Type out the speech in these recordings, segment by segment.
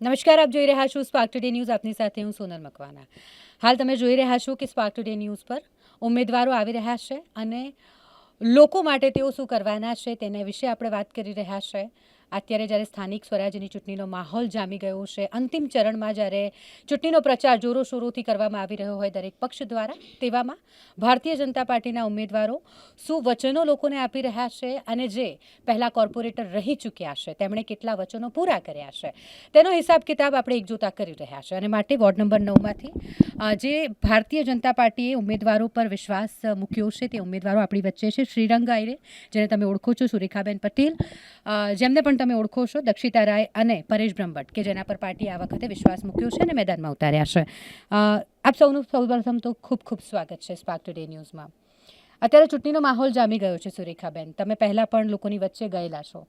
નમસ્કાર, આપ જોઈ રહ્યા છો સ્પાર્ક ટુડે ન્યૂઝ. આપની સાથે હું સોનલ મકવાના. હાલ તમે જોઈ રહ્યા છો કે સ્પાર્ક ટુડે ન્યૂઝ પર ઉમેદવારો આવી રહ્યા છે અને લોકો માટે તેઓ શું કરવાના છે તેના વિશે આપણે વાત કરી રહ્યા છે. અત્યારે જ્યારે સ્થાનિક સ્વરાજ્યની ચૂંટણીનો માહોલ જામી ગયો છે, અંતિમ ચરણમાં જ્યારે ચૂંટણીનો પ્રચાર જોરોશોરોથી કરવામાં આવી રહ્યો હોય દરેક પક્ષ દ્વારા, તેવામાં ભારતીય જનતા પાર્ટીના ઉમેદવારો શું વચનો લોકોને આપી રહ્યા છે અને જે પહેલાં કોર્પોરેટર રહી ચૂક્યા છે તેમણે કેટલા વચનો પૂરા કર્યા છે તેનો હિસાબ કિતાબ આપણે એકજોતા કરી રહ્યા છે. અને માટે વોર્ડ નંબર 9માંથી જે ભારતીય જનતા પાર્ટીએ ઉમેદવારો પર વિશ્વાસ મૂક્યો છે તે ઉમેદવારો આપણી વચ્ચે છે. શ્રીરંગ આયરે, જેને તમે ઓળખો છો, સુરેખાબેન પટેલ, જેમને પણ તમે ઓળખો છો, દક્ષિતા રાય અને પરેશ બ્રહ્મભટ્ટ, કે જેના પર પાર્ટીએ આ વખતે વિશ્વાસ મૂક્યો છે અને મેદાનમાં ઉતાર્યા છે. આપ સૌનું સૌપ્રથમ તો ખૂબ ખૂબ સ્વાગત છે સ્પાર્ક ટુડે ન્યૂઝમાં. અત્યારે ચૂંટણીનો માહોલ જામી ગયો છે. સુરેખાબેન, તમે પહેલાં પણ લોકોની વચ્ચે ગયેલા છો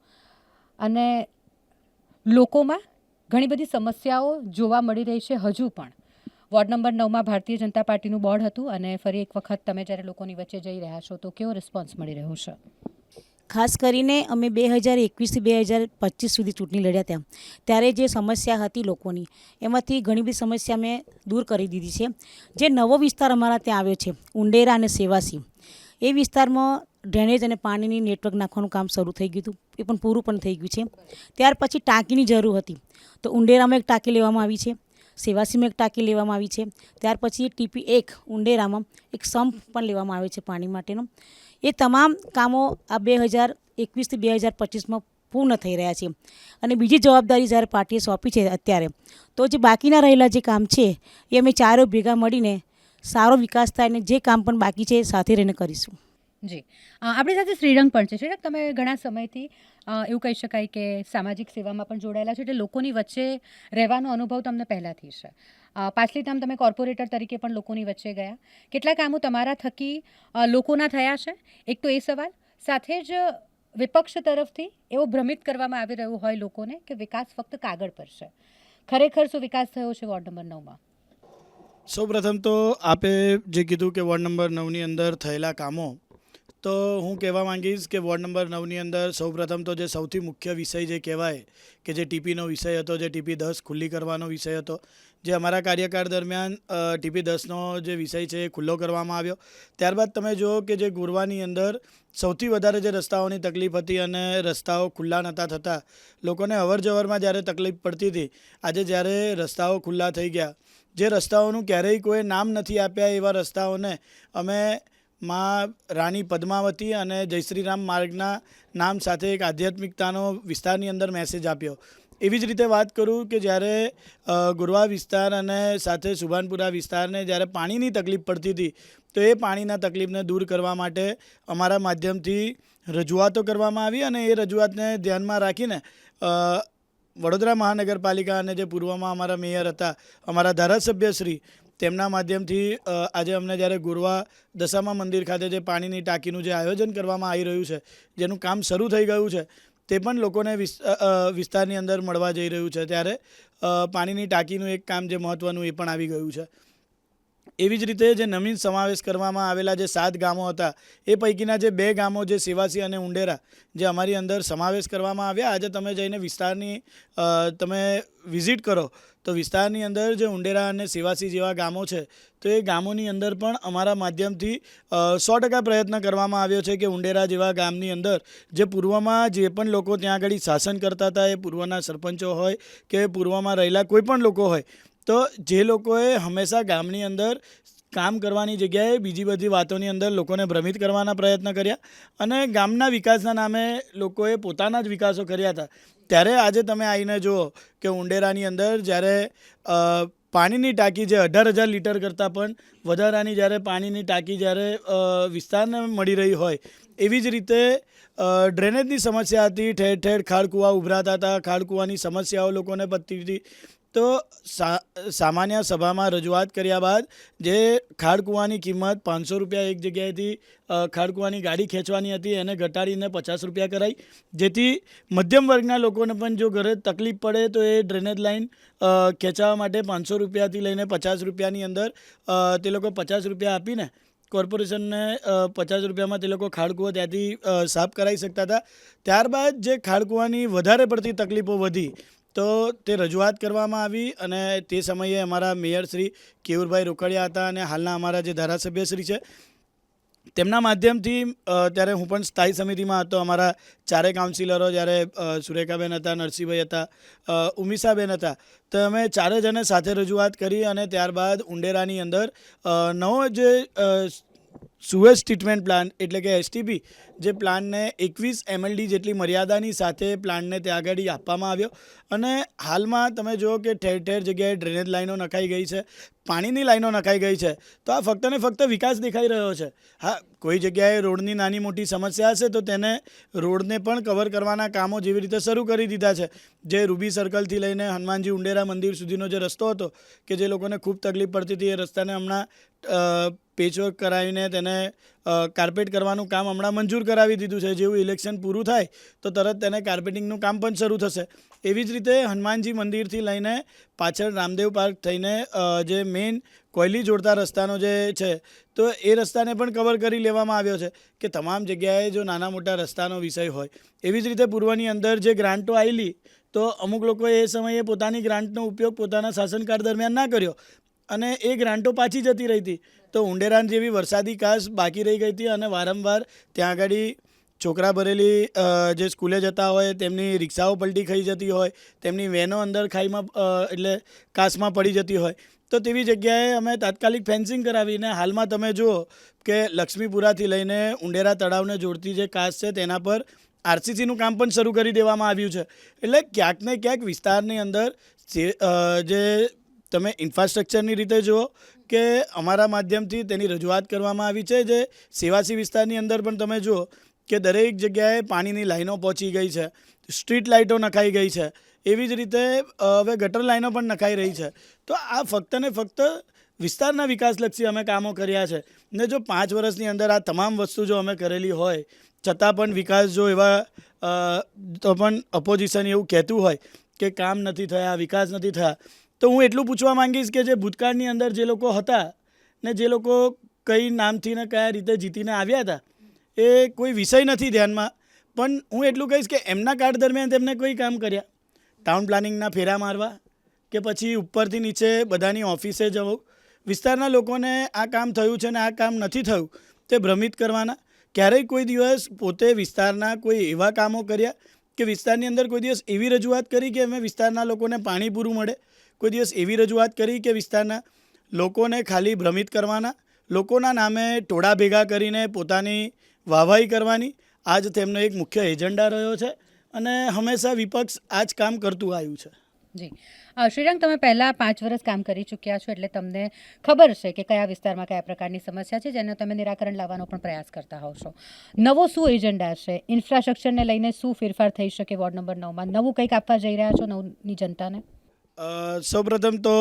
અને લોકોમાં ઘણી બધી સમસ્યાઓ જોવા મળી રહી છે. હજુ પણ વોર્ડ નંબર 9માં ભારતીય જનતા પાર્ટીનું બોર્ડ હતું અને ફરી એક વખત તમે જ્યારે લોકોની વચ્ચે જઈ રહ્યા છો તો કેવો રિસ્પોન્સ મળી રહ્યો છે? ખાસ કરીને અમે 2021થી 2025 સુધી ચૂંટણી લડ્યા હતા, ત્યારે જે સમસ્યા હતી લોકોની, એમાંથી ઘણી બધી સમસ્યા મેં દૂર કરી દીધી છે. જે નવો વિસ્તાર અમારા ત્યાં આવ્યો છે, ઉંડેરા અને સેવાસી, એ વિસ્તારમાં ડ્રેનેજ અને પાણીની નેટવર્ક નાખવાનું કામ શરૂ થઈ ગયું હતું. એ પણ પૂરું પણ થઈ ગયું છે. ત્યાર પછી ટાંકીની જરૂર હતી, તો ઉંડેરામાં એક ટાંકી લેવામાં આવી છે, સેવાસીમાં એક ટાંકી લેવામાં આવી છે. ત્યાર પછી TP1 ઉંડેરામાં એક સંપ પણ લેવામાં આવ્યો છે પાણી માટેનો. એ તમામ કામો આ 2021થી 2025માં પૂર્ણ થઈ રહ્યા છે. અને બીજી જવાબદારી જ્યારે પાર્ટીએ સોંપી છે અત્યારે, તો જે બાકીના રહેલા જે કામ છે એ અમે ચારો ભેગા મળીને સારો વિકાસ થાય અને જે કામ પણ બાકી છે એ સાથે રહીને કરીશું. જી, આપણી સાથે શ્રીરંગ પણ છે. શ્રીરંગ, તમે ઘણા સમયથી એવું કહી શકાય કે સામાજિક સેવામાં પણ જોડાયેલા છે, એટલે લોકોની વચ્ચે રહેવાનો અનુભવ તમને પહેલાંથી છે. પાછલી ટાઈમ તમે કોર્પોરેટર તરીકે પણ લોકોની વચ્ચે ગયા. કેટલા કામો તમારા થકી લોકોના થયા છે? એક તો એ સવાલ. સાથે જ વિપક્ષ તરફથી એવો ભ્રમિત કરવામાં આવી રહ્યું હોય લોકોને કે વિકાસ ફક્ત કાગળ પર છે. ખરેખર શું વિકાસ થયો છે વોર્ડ નંબર 9માં? સૌપ્રથમ તો આપે જે કીધું કે વોર્ડ નંબર 9ની અંદર થયેલા કામો, તો હું કહેવા માંગીશ કે વોર્ડ નંબર 9ની અંદર સૌપ્રથમ તો જે સૌથી મુખ્ય વિષય જે કહેવાય કે જે TP નો વિષય હતો, જે TP10 ખુલ્લી કરવાનો વિષય હતો, જે અમારા કાર્યકાળ દરમિયાન TP10નો જે વિષય છે એ ખુલ્લો કરવામાં આવ્યો. ત્યારબાદ તમે જુઓ કે જે ગોરવાની અંદર સૌથી વધારે જે રસ્તાઓની તકલીફ હતી અને રસ્તાઓ ખુલ્લા નહોતા થતા, લોકોને અવરજવરમાં જ્યારે તકલીફ પડતી હતી, આજે જ્યારે રસ્તાઓ ખુલ્લા થઈ ગયા, જે રસ્તાઓનું ક્યારેય કોઈ નામ નથી આપ્યા એવા રસ્તાઓને અમે માં રાણી પદ્માવતી અને જય શ્રીરામ માર્ગના નામ સાથે એક આધ્યાત્મિકતાનો વિસ્તારની અંદર મેસેજ આપ્યો. એવી જ રીતે વાત કરું કે જ્યારે ગુરવા વિસ્તાર અને સાથે સુભાનપુરા વિસ્તારને જ્યારે પાણીની તકલીફ પડતી હતી, તો એ પાણીના તકલીફને દૂર કરવા માટે અમારા માધ્યમથી રજૂઆતો કરવામાં આવી અને એ રજૂઆતને ધ્યાનમાં રાખીને વડોદરા મહાનગરપાલિકા અને જે પૂર્વમાં અમારા મેયર હતા, અમારા ધારાસભ્યશ્રી, તેમના માધ્યમથી આજે અમને જ્યારે ગુરવા દશામા મંદિર ખાતે જે પાણીની ટાંકીનું જે આયોજન કરવામાં આવી રહ્યું છે, જેનું કામ શરૂ થઈ ગયું છે, તે પણ લોકોને વિસ્તારની અંદર મળવા જઈ રહ્યું છે. ત્યારે પાણીની ટાંકીનું એક કામ જે મહત્ત્વનું એ પણ આવી ગયું છે. એવી જ રીતે જે નવીન સમાવેશ કરવામાં આવેલા જે 7 ગામો હતા, એ પૈકીના જે 2 ગામો જે સેવાસી અને ઉંડેરા, જે અમારી અંદર સમાવેશ કરવામાં આવ્યા. આજે તમે જઈને વિસ્તારની તમે વિઝિટ કરો તો વિસ્તારની અંદર જે ઉંડેરા અને સેવાસી જેવા ગામો છે, તો એ ગામોની અંદર પણ અમારા માધ્યમથી 100% પ્રયત્ન કરવામાં આવ્યો છે કે ઉંડેરા જેવા ગામની અંદર જે પૂર્વમાં જે પણ લોકો ત્યાં આગળ શાસન કરતા હતા, એ પૂર્વના સરપંચો હોય કે પૂર્વમાં રહેલા કોઈ પણ લોકો હોય, તો જે લોકોએ હંમેશા ગામની અંદર કામ કરવાની જગ્યાએ બીજી બધી વાતોની અંદર લોકોને ભ્રમિત કરવાના પ્રયત્ન કર્યા અને ગામના વિકાસના નામે લોકોએ પોતાના જ વિકાસો કર્યા હતા. ત્યારે આજે તમે આવીને જુઓ કે ઉંડેરાની અંદર જ્યારે પાણીની ટાંકી જે 18,000 લીટર કરતાં પણ વધારાની જ્યારે પાણીની ટાંકી જ્યારે વિસ્તારને મળી રહી હોય, એવી જ રીતે ડ્રેનેજની સમસ્યા હતી. ઠેર ઠેર ખાડકૂવા ઉભરાતા હતા, ખાડકૂવાની સમસ્યાઓ લોકોને પતતી હતી. તો સામાન્ય સભામાં રજૂઆત કર્યા બાદ જે ખાડકૂવાની કિંમત 500 રૂપિયા એક જગ્યાએથી ખાડકૂવાની ગાડી ખેંચવાની હતી, એને ઘટાડીને 50 રૂપિયા કરાઈ, જેથી મધ્યમ વર્ગના લોકોને પણ જો ઘરે તકલીફ પડે તો એ ડ્રેનેજ લાઇન ખેંચાવવા માટે 500 રૂપિયાથી લઈને 50 રૂપિયાની અંદર તે લોકો 50 રૂપિયા આપીને કોર્પોરેશનને 50 રૂપિયામાં તે લોકો ખાડકૂવો ત્યાંથી સાફ કરાવી શકતા હતા. ત્યારબાદ જે ખાડકૂવાની વધારે પડતી તકલીફો વધી, તો તે રજૂઆત કરવામાં આવી અને તે સમયે અમારા મેયર શ્રી કેયુરભાઈ રોકડિયા હતા અને હાલના અમારા જે ધારાસભ્ય શ્રી છે તેમના માધ્યમથી ત્યારે હું પણ સ્થાયી સમિતિમાં હતો. અમારા ચારે કાઉન્સિલરો જ્યારે સુરેખાબેન હતા, નરસિંહભાઈ હતા, ઉમિશાબેન હતા, તો અમે ચારે જણે સાથે રજૂઆત કરી અને ત્યારબાદ ઉંડેરાની અંદર નવો જે સુએજ ટ્રીટમેન્ટ પ્લાન એટલે કે એસટીપી જે પ્લાનને 21 MLD જેટલી મર્યાદાની સાથે પ્લાનને ત્યાં આગળ આપવામાં આવ્યો અને હાલમાં તમે જુઓ કે ઠેર ઠેર જગ્યાએ ડ્રેનેજ લાઈનો નખાઈ ગઈ છે, પાણીની લાઈનો નખાઈ ગઈ છે. તો આ ફક્ત ને ફક્ત વિકાસ દેખાઈ રહ્યો છે. હા, કોઈ જગ્યાએ રોડની નાની મોટી સમસ્યા હશે તો તેને રોડને પણ કવર કરવાના કામો જેવી રીતે શરૂ કરી દીધા છે. જે રૂબી સર્કલથી લઈને હનુમાનજી ઉંડેરા મંદિર સુધીનો જે રસ્તો હતો કે જે લોકોને ખૂબ તકલીફ પડતી હતી, એ રસ્તાને હમણાં પેચવર્ક કરાવીને તેને કાર્પેટ કરવાનું કામ હમણાં મંજૂર કરાવી દીધું છે. જેવું ઇલેક્શન પૂરું થાય તો તરત તેને કાર્પેટિંગનું કામ પણ શરૂ થશે. એવી જ રીતે હનુમાનજી મંદિરથી લઈને પાછળ રામદેવ પાર્ક થઈને જે મેઇન કોયલી જોડતા રસ્તાનો જે છે તો એ રસ્તાને પણ કવર કરી લેવામાં આવ્યો છે કે તમામ જગ્યાએ જો નાના મોટા રસ્તાનો વિષય હોય. એવી જ રીતે પૂર્વની અંદર જે ગ્રાન્ટો આવેલી તો અમુક લોકોએ એ સમયે પોતાની ગ્રાન્ટનો ઉપયોગ પોતાના શાસનકાળ દરમિયાન ના કર્યો અને એ ગ્રાન્ટો પાછી જતી રહી હતી. તો ઉંડેરા જેવી વરસાદી કાસ બાકી રહી ગઈ હતી અને વારંવાર ત્યાં આગળ છોકરા ભરેલી જે સ્કૂલે જતા હોય તેમની રિક્ષાઓ પલટી ખાઈ જતી હોય, તેમની વેનો અંદર ખાઈમાં એટલે કાસમાં પડી જતી હોય. તો તેવી જગ્યાએ અમે તાત્કાલિક ફેન્સિંગ કરાવીને હાલમાં તમે જુઓ કે લક્ષ્મીપુરાથી લઈને ઉંડેરા તળાવને જોડતી જે કાસ છે તેના પર આરસીસીનું કામ પણ શરૂ કરી દેવામાં આવ્યું છે. એટલે ક્યાંક ને ક્યાંક વિસ્તારની અંદર જે તમે ઇન્ફ્રાસ્ટ્રક્ચરની રીતે જુઓ કે અમારા માધ્યમથી તેની રજૂઆત કરવામાં આવી છે. જે સેવાસી વિસ્તારની અંદર પણ તમે જુઓ કે દરેક જગ્યાએ પાણીની લાઈનો પહોંચી ગઈ છે, સ્ટ્રીટ લાઇટો નખાઈ ગઈ છે, એવી જ રીતે હવે ગટર લાઈનો પણ નખાઈ રહી છે. તો આ ફક્ત ને ફક્ત વિસ્તારના વિકાસલક્ષી અમે કામો કર્યા છે ને જો 5 વર્ષની અંદર આ તમામ વસ્તુ જો અમે કરેલી હોય છતાં પણ વિકાસ જો એવા તો પણ ઓપોઝિશન એવું કહેતું હોય કે કામ નથી થયા, વિકાસ નથી થયા, તો હું એટલું પૂછવા માંગીશ કે જે ભૂતકાળની અંદર જે લોકો હતા ને જે લોકો કઈ નામથી ને કયા રીતે જીતીને આવ્યા હતા એ કોઈ વિષય નથી ધ્યાનમાં, પણ હું એટલું કહીશ કે એમના કાળ દરમિયાન તેમને કોઈ કામ કર્યા? ટાઉન પ્લાનિંગના ફેરા મારવા કે પછી ઉપરથી નીચે બધાની ઓફિસે જવું? વિસ્તારના લોકોને આ કામ થયું છે ને આ કામ નથી થયું તે ભ્રમિત કરવાના? ક્યારેય કોઈ દિવસ પોતે વિસ્તારના કોઈ એવા કામો કર્યા કે વિસ્તારની અંદર કોઈ દિવસ એવી રજૂઆત કરી કે અમે વિસ્તારના લોકોને પાણી પૂરું મળે? કોઈ દિવસ એવી રજૂઆત કરી કે વિસ્તારના લોકોને ખાલી ભ્રમિત કરવાના, લોકોના નામે ટોળા ભેગા કરીને પોતાની વાહવાહી કરવાની? આ જ તેમનો એક મુખ્ય એજન્ડા રહ્યો છે અને હંમેશા વિપક્ષ આ જ કામ કરતું આવ્યું છે. જી શ્રીરંગ, તમે પહેલાં 5 વર્ષ કામ કરી ચૂક્યા છો એટલે તમને ખબર છે કે કયા વિસ્તારમાં કયા પ્રકારની સમસ્યા છે જેને તમે નિરાકરણ લાવવાનો પણ પ્રયાસ કરતા હોવ છો. નવો શું એજન્ડા છે? ઇન્ફ્રાસ્ટ્રક્ચરને લઈને શું ફેરફાર થઈ શકે વોર્ડ નંબર 9માં? નવું કંઈક આપવા જઈ રહ્યા છો નવની જનતાને? સૌપ્રથમ તો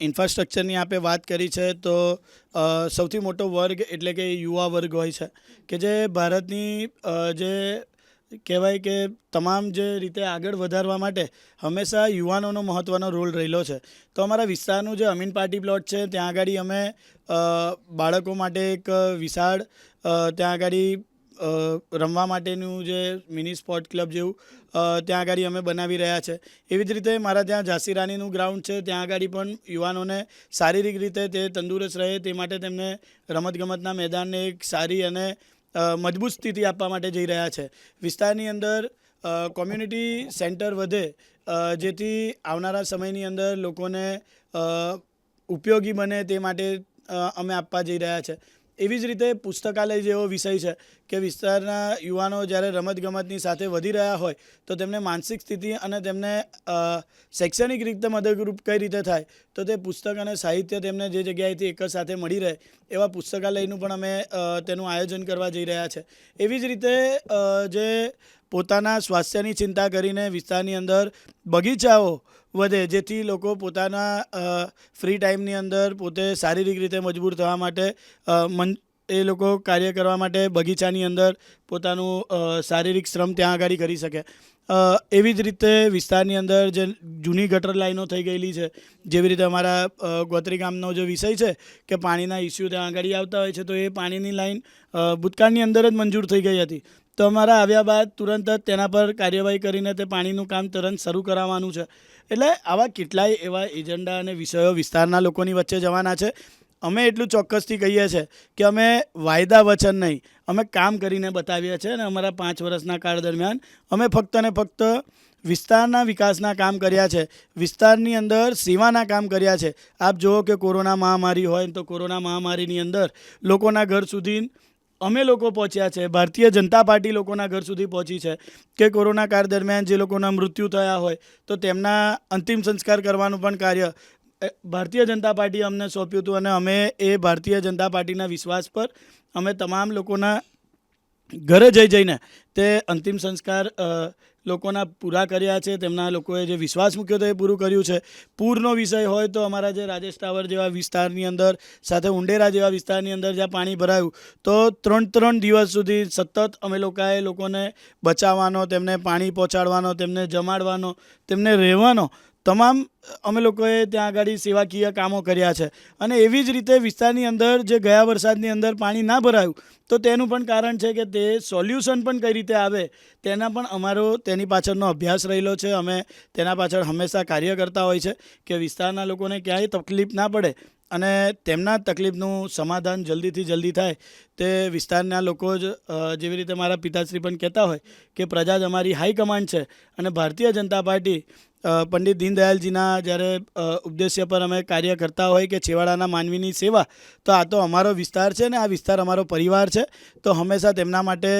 ઇન્ફ્રાસ્ટ્રક્ચરની આપણે વાત કરી છે તો સૌથી મોટો વર્ગ એટલે કે યુવા વર્ગ હોય છે કે જે ભારતની જે કહેવાય કે તમામ જે રીતે આગળ વધારવા માટે હંમેશા યુવાનોનો મહત્ત્વનો રોલ રહેલો છે. તો અમારા વિસ્તારનું જે અમીન પાર્ટી પ્લોટ છે ત્યાં આગળ અમે બાળકો માટે એક વિશાળ ત્યાં આગળ રમવા માટેનું જે મિની સ્પોર્ટ ક્લબ જેવું ત્યાં આગળ અમે બનાવી રહ્યા છે. એવી જ રીતે મારા ત્યાં ઝાંસી રાણીનું ગ્રાઉન્ડ છે, ત્યાં આગળ પણ યુવાનોને શારીરિક રીતે તે તંદુરસ્ત રહે તે માટે તેમને રમતગમતના મેદાનને એક સારી અને મજબૂત સ્થિતિ આપવા માટે જઈ રહ્યા છે. વિસ્તારની અંદર કોમ્યુનિટી સેન્ટર વધે જેથી આવનારા સમયની અંદર લોકોને ઉપયોગી બને તે માટે અમે આપવા જઈ રહ્યા છે. એવી જ રીતે પુસ્તકાલય જેવો વિષય છે કે વિસ્તારના યુવાનો જ્યારે રમતગમતની સાથે વધી રહ્યા હોય તો તેમને માનસિક સ્થિતિ અને તેમને શૈક્ષણિક રીતે મદદરૂપ કઈ રીતે થાય તો તે પુસ્તક અને સાહિત્ય તેમને જે જગ્યાએથી એક જ સાથે મળી રહે એવા પુસ્તકાલયનું પણ અમે તેનું આયોજન કરવા જઈ રહ્યા છે. એવી જ રીતે જે પોતાના સ્વાસ્થ્યની ચિંતા કરીને વિસ્તારની અંદર બગીચાઓ વધે જેથી લોકો પોતાના ફ્રી ટાઈમની અંદર પોતે શારીરિક રીતે મજબૂર થવા માટે એ લોકો કાર્ય કરવા માટે બગીચાની અંદર પોતાનું શારીરિક શ્રમ ત્યાં આગળ કરી શકે. એવી જ રીતે વિસ્તારની અંદર જે જૂની ગટર લાઈનો થઈ ગયેલી છે, જેવી રીતે અમારા ગોત્રી ગામનો જે વિષય છે કે પાણીના ઇસ્યુ ત્યાં આગળ આવતા હોય છે તો એ પાણીની લાઈન ભૂતકાળની અંદર જ મંજૂર થઈ ગઈ હતી. તો અમારા આવ્યા બાદ તુરંત જ તેના પર કાર્યવાહી કરીને તે પાણીનું કામ તુરંત શરૂ કરાવવાનું છે. એટલે આવા કેટલાય એવા એજન્ડા અને વિષયો વિસ્તારના લોકોની વચ્ચે જવાના છે. અમે એટલું ચોક્કસથી કહીએ છીએ કે અમે વાયદા વચન નહીં, અમે કામ કરીને બતાવીએ છીએ. અને અમારા 5 વર્ષના કાળ દરમિયાન અમે ફક્ત ને ફક્ત વિસ્તારના વિકાસના કામ કર્યા છે, વિસ્તારની અંદર સેવાના કામ કર્યા છે. આપ જુઓ કે કોરોના મહામારી હોય તો કોરોના મહામારીની અંદર લોકોના ઘર સુધી અમે લોકો પહોંચ્યા છે. ભારતીય જનતા પાર્ટી લોકોના ઘર સુધી પહોંચી છે કે કોરોના કાળ દરમિયાન જે લોકોના મૃત્યુ થયા હોય તો તેમના અંતિમ સંસ્કાર કરવાનું પણ કાર્ય ભારતીય જનતા પાર્ટીએ અમને સોંપ્યું હતું. અને અમે એ ભારતીય જનતા પાર્ટીના વિશ્વાસ પર અમે તમામ લોકોના ઘરે જઈને તે અંતિમ સંસ્કાર લોકોના પૂરા કર્યા છે. તેમના લોકોએ જે વિશ્વાસ મૂક્યો હતો એ પૂરું કર્યું છે. પૂરનો વિષય હોય તો અમારા જે રાજેશ ટાવર જેવા વિસ્તારની અંદર સાથે ઉંડેરા જેવા વિસ્તારની અંદર જ્યાં પાણી ભરાયું તો 3 દિવસ સુધી સતત અમે લોકોને બચાવવાનો, તેમને પાણી પહોંચાડવાનો, તેમને જમાડવાનો, તેમને રહેવાનો તમામ અમે લોકોએ ત્યાં આગળ સેવાકીય કામો કર્યા છે. અને એવી જ રીતે વિસ્તારની અંદર જે ગયા વરસાદની અંદર પાણી ના ભરાયું તો તેનું પણ કારણ છે કે તે સોલ્યુશન પણ કઈ રીતે આવે તેના પણ અમારો તેની પાછળનો અભ્યાસ રહેલો છે. અમે તેના પાછળ હંમેશા કાર્ય કરતા હોય છે કે વિસ્તારના લોકોને ક્યાંય તકલીફ ના પડે અને તેમના તકલીફનું સમાધાન જલ્દીથી જલ્દી થાય. તે વિસ્તારના લોકો જ જેવી રીતે મારા પિતાશ્રી પણ કહેતા હોય કે પ્રજા જ અમારી હાઈકમાન્ડ છે. અને ભારતીય જનતા પાર્ટી પંડિત દીનદયાલજીના જ્યારે ઉપદેશ્ય પર અમે કાર્ય કરતા હોય કે છેવાડાના માનવીની સેવા, તો આ તો અમારો વિસ્તાર છે ને આ વિસ્તાર અમારો પરિવાર છે. તો હંમેશા તેમના માટે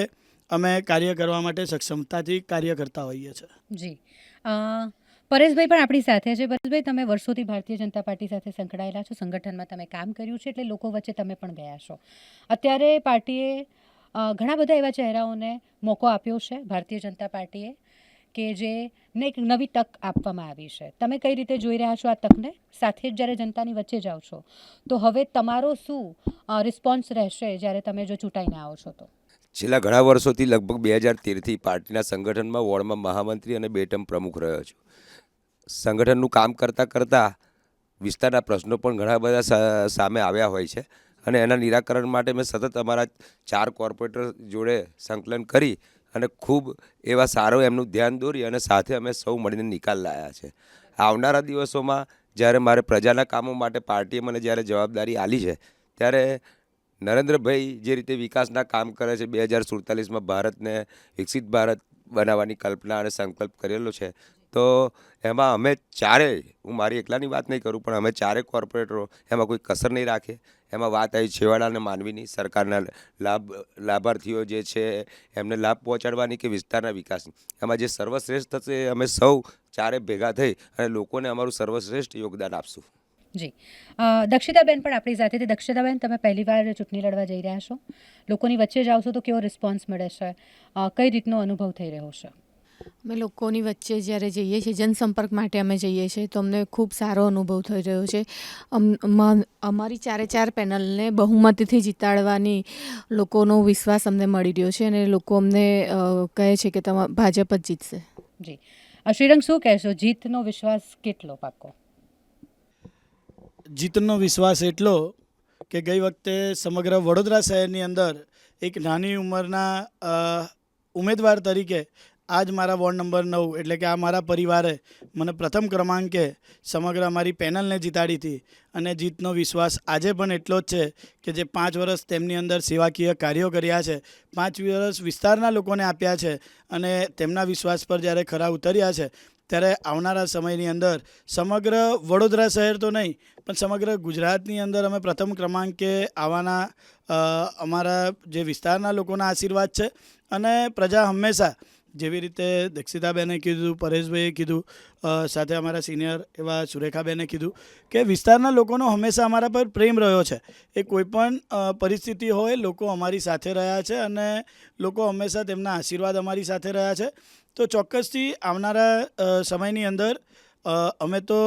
અમે કાર્ય કરવા માટે સક્ષમતાથી કાર્ય કરતા હોઈએ છીએ. જી પરેશભાઈ પણ આપણી સાથે છે. પરેશભાઈ, તમે વર્ષોથી ભારતીય જનતા પાર્ટી સાથે સંકળાયેલા છો, સંગઠનમાં તમે કામ કર્યું છે, એટલે લોકો વચ્ચે તમે પણ ગયા છો. અત્યારે પાર્ટીએ ઘણા બધા એવા ચહેરાઓને મોકો આપ્યો છે ભારતીય જનતા પાર્ટીએ કે જેને એક નવી તક આપવામાં આવી છે. તમે કઈ રીતે જોઈ રહ્યા છો આ તકને? સાથે જ જ્યારે જનતાની વચ્ચે જાઓ છો તો હવે તમારો શું રિસ્પોન્સ રહેશે જ્યારે તમે જો ચૂંટાઈને આવો છો તો? છેલ્લા ઘણા વર્ષોથી લગભગ 2013થી પાર્ટીના સંગઠનમાં વોર્ડમાં મહામંત્રી અને 2 ટર્મ પ્રમુખ રહ્યો છું. સંગઠનનું કામ કરતાં વિસ્તારના પ્રશ્નો પણ ઘણા બધા સામે આવ્યા હોય છે અને એના નિરાકરણ માટે મેં સતત અમારા 4 કોર્પોરેટર જોડે સંકલન કરી અને ખૂબ એવા સારો એમનું ધ્યાન દોરી અને સાથે અમે સૌ મળીને નિકાલ લાવ્યા છે. આવનારા દિવસોમાં જ્યારે મારે પ્રજાના કામો માટે પાર્ટીએ મને જ્યારે જવાબદારી આપી છે ત્યારે નરેન્દ્રભાઈ જે રીતે વિકાસના કામ કરે છે, 2047માં ભારતને વિકસિત ભારત બનાવવાની કલ્પના અને સંકલ્પ કરેલો છે, તો એમાં અમે ચારેય, હું મારી એકલાની વાત નહીં કરું પણ અમે 4 કોર્પોરેટરો એમાં કોઈ કસર નહીં રાખે. એમાં વાત આવી છેવાડાના માનવીની, સરકારના લાભાર્થીઓ જે છે એમને લાભ પહોંચાડવાની કે વિસ્તારના વિકાસની, એમાં જે સર્વશ્રેષ્ઠ થશે અમે સૌ 4 ભેગા થઈ અને લોકોને અમારું સર્વશ્રેષ્ઠ યોગદાન આપશું. જી દક્ષિતાબેન પણ આપણી સાથે છે. દક્ષિતાબેન, તમે પહેલી વાર ચૂંટણી લડવા જઈ રહ્યા છો, લોકોની વચ્ચે જાઓ છો તો કેવો રિસ્પોન્સ મળે છે, કઈ રીતનો અનુભવ થઈ રહ્યો છે? અમે લોકોની વચ્ચે જ્યારે જઈએ છીએ, જનસંપર્ક માટે અમે જઈએ છીએ તો અમને ખૂબ સારો અનુભવ થઈ રહ્યો છે. અમારી 4 પેનલને બહુમતીથી જીતાડવાની લોકોનો વિશ્વાસ અમને મળી રહ્યો છે અને લોકો અમને કહે છે કે ભાજપ જ જીતશે. જી શ્રીરંગ, શું કહેશો? જીતનો વિશ્વાસ કેટલો પાકો? જીતનો વિશ્વાસ એટલો કે ગઈ વખતે સમગ્ર વડોદરા શહેરની અંદર એક નાની ઉંમરના ઉમેદવાર તરીકે આજ મારા વોર્ડ નંબર 9 એટલે કે આ મારા પરિવારે મને પ્રથમ ક્રમાંકે સમગ્ર અમારી પેનલને જીતાડી હતી. અને જીતનો વિશ્વાસ આજે પણ એટલો જ છે કે જે 5 વર્ષ તેમની અંદર સેવાકીય કાર્યો કર્યા છે, 5 વર્ષ વિસ્તારના લોકોને આપ્યા છે અને તેમના વિશ્વાસ પર જ્યારે ખરા ઉતર્યા છે ત્યારે આવનારા સમયની અંદર સમગ્ર વડોદરા શહેર તો નહીં પણ સમગ્ર ગુજરાતની અંદર અમે પ્રથમ ક્રમાંકે આવવાના અમારા જે વિસ્તારના લોકોના આશીર્વાદ છે. અને પ્રજા હંમેશા જેવી રીતે દક્ષિતાબેને કીધું, પરેશભાઈએ કીધું, સાથે અમારા સિનિયર એવા સુરેખાબેને કીધું કે વિસ્તારના લોકોનો હંમેશા અમારા પર પ્રેમ રહ્યો છે. એ કોઈપણ પરિસ્થિતિ હોય લોકો અમારી સાથે રહ્યા છે અને લોકો હંમેશા તેમના આશીર્વાદ અમારી સાથે રહ્યા છે. તો ચોક્કસથી આવનારા સમયની અંદર અમે તો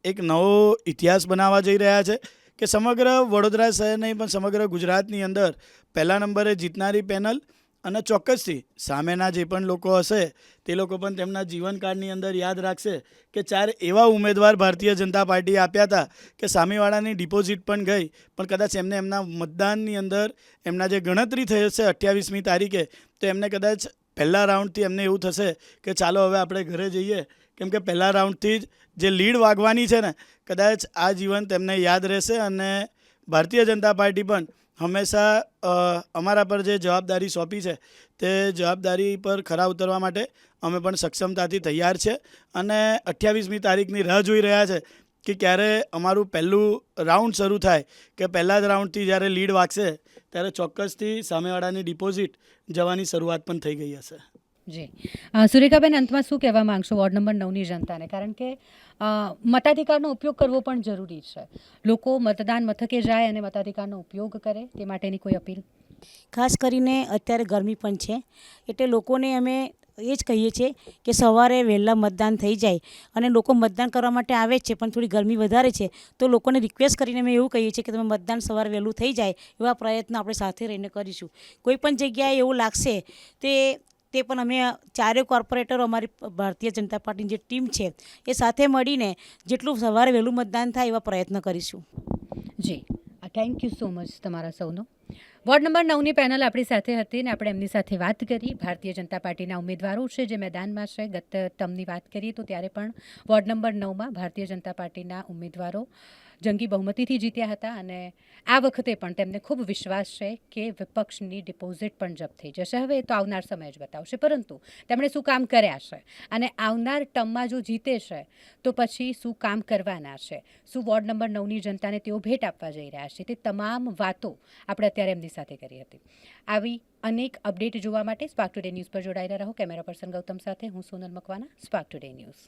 એક નવો ઇતિહાસ બનાવવા જઈ રહ્યા છે કે સમગ્ર વડોદરા શહેર નહીં પણ સમગ્ર ગુજરાતની અંદર પહેલા નંબરે જીતનારી પેનલ અને ચોક્કસથી સામેના જે પણ લોકો હશે તે લોકો પણ તેમના જીવનકાળની અંદર યાદ રાખશે કે 4 એવા ઉમેદવાર ભારતીય જનતા પાર્ટીએ આપ્યા હતા કે સામેવાળાની ડિપોઝિટ પણ ગઈ, પણ કદાચ એમને એમના મતદાનની અંદર એમના જે ગણતરી થઈ હશે 28મી તારીખે, તો એમને કદાચ પહેલા રાઉન્ડથી એમને એવું થશે કે ચાલો હવે આપણે ઘરે જઈએ, કેમ કે પહેલા રાઉન્ડથી જ જે લીડ વાગવાની છે ને, કદાચ આ જીવન તેમને યાદ રહેશે. અને ભારતીય જનતા પાર્ટી પણ હંમેશા અમારા પર જે જવાબદારી સોંપી છે તે જવાબદારી પર ખરા ઉતરવા માટે અમે પણ સક્ષમતાથી તૈયાર છે અને 28મી તારીખની રાહ જોઈ રહ્યા છે કે ક્યારે અમારું પહેલું રાઉન્ડ શરૂ થાય કે પહેલા જ રાઉન્ડથી જ્યારે લીડ વાગશે ત્યારે ચોક્કસથી સામેવાળાની ડિપોઝિટ જવાની શરૂઆત પણ થઈ ગઈ હશે. જી સુરેખાબેન, અંતમાં શું કહેવા માંગશો વોર્ડ નંબર 9ની જનતાને? કારણ કે મતાધિકારનો ઉપયોગ કરવો પણ જરૂરી છે. લોકો મતદાન મથકે જાય અને મતાધિકારનો ઉપયોગ કરે તે માટેની કોઈ અપીલ? ખાસ કરીને અત્યારે ગરમી પણ છે, એટલે લોકોને અમે એ જ કહીએ છીએ કે સવારે વહેલા મતદાન થઈ જાય અને લોકો મતદાન કરવા માટે આવે જ છે, પણ થોડી ગરમી વધારે છે તો લોકોને રિક્વેસ્ટ કરીને અમે એવું કહીએ છીએ કે તમે મતદાન સવારે વહેલું થઈ જાય એવા પ્રયત્નો આપણે સાથે રહીને કરીશું. કોઈ પણ જગ્યાએ એવું લાગશે તે પણ અમે 4 કોર્પોરેટરો, અમારી ભારતીય જનતા પાર્ટીની જે ટીમ છે એ સાથે મળીને જેટલું સવારે વહેલું મતદાન થાય એવા પ્રયત્ન કરીશું. જી, થેન્ક યુ સો મચ તમારા સૌનો. વોર્ડ નંબર 9ની પેનલ આપણી સાથે હતી ને આપણે એમની સાથે વાત કરી. ભારતીય જનતા પાર્ટીના ઉમેદવારો છે જે મેદાનમાં છે. ગત ટર્મની વાત કરીએ તો ત્યારે પણ વોર્ડ નંબર 9માં ભારતીય જનતા પાર્ટીના ઉમેદવારો જંગી બહુમતીથી જીત્યા હતા અને આ વખતે પણ તેમને ખૂબ વિશ્વાસ છે કે વિપક્ષની ડિપોઝિટ પણ જપ્ત થઈ જશે. હવે એ તો આવનાર સમય જ બતાવશે, પરંતુ તેમણે શું કામ કર્યા છે અને આવનાર ટર્મમાં જો જીતે છે તો પછી શું કામ કરવાના છે, શું વોર્ડ નંબર 9ની જનતાને તેઓ ભેટ આપવા જઈ રહ્યા છે, તે તમામ વાતો આપણે અત્યારે એમની સાથે કરી હતી. આવી અનેક અપડેટ જોવા માટે સ્પાર્ક ટુડે ન્યૂઝ પર જોડાયેલા રહો. કેમેરા પર્સન ગૌતમ સાથે હું Sonal Makwana, spark today news.